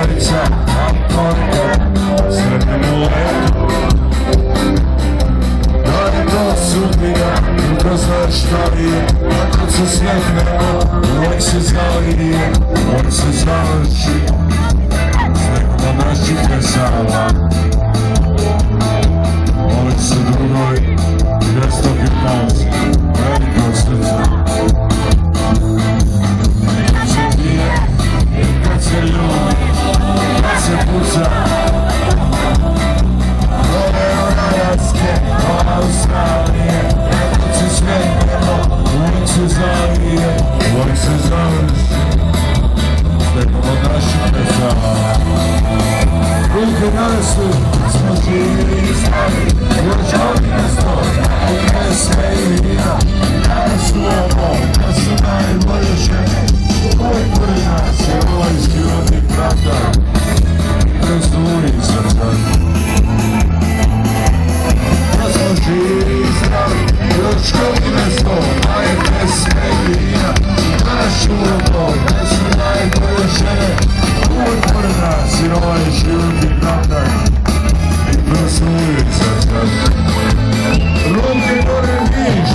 Drugarica, Antonija, sretnim u letu. Da li to sudbina, jutro znaš šta je, ako se smetnemo, uvijek se zalije, uvijek se završi, s nekom od naših pesama. Voli se drugovi, mjesto gimnazije, veliko srce. Kad se pije, kad se ljubi, kad se puca, dole ona jaske, ona Australije. Kad se smetnemo, uvijek se zalije, uvijek se završi, s nekom od naših pesama. Ruke nanesu, smo živi i stari, još godine sto, od pesme i vina. Danas su ovo, kad su najbolje žene, uvijek prvi nas je ovaj životni pravda, kroz ulica čak. Da smo živi i zdravi, još godine sto, a je pesme i vina. Danas su ovo, kad su najbolje žene, uvijek prvi nas je ovaj životni pravda, kroz ulica čak. Ruke gore Niš.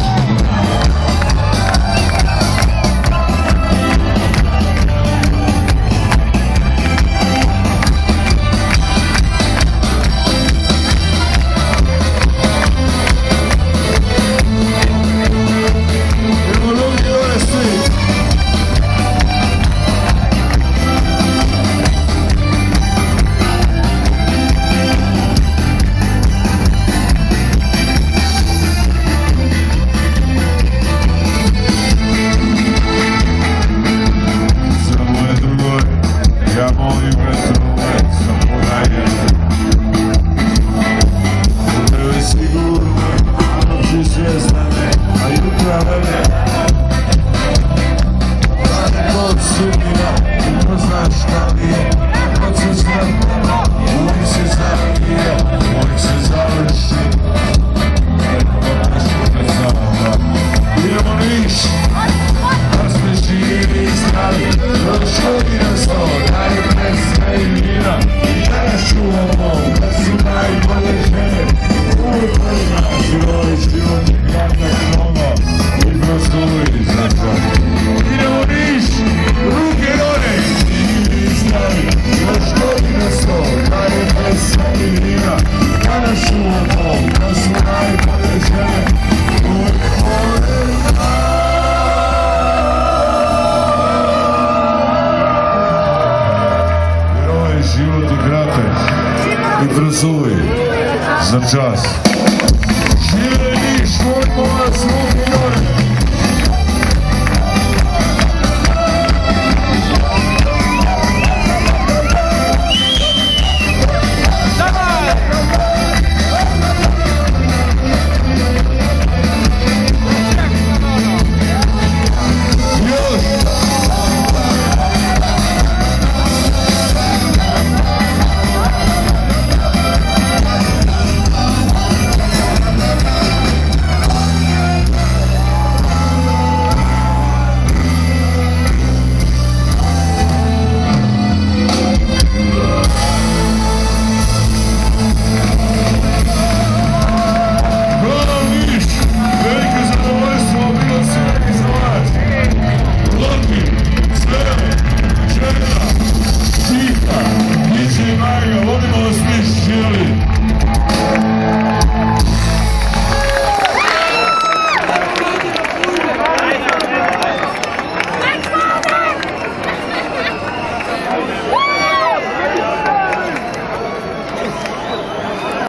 Život je kratak i brzovi za čas. Žive Niš, moj pola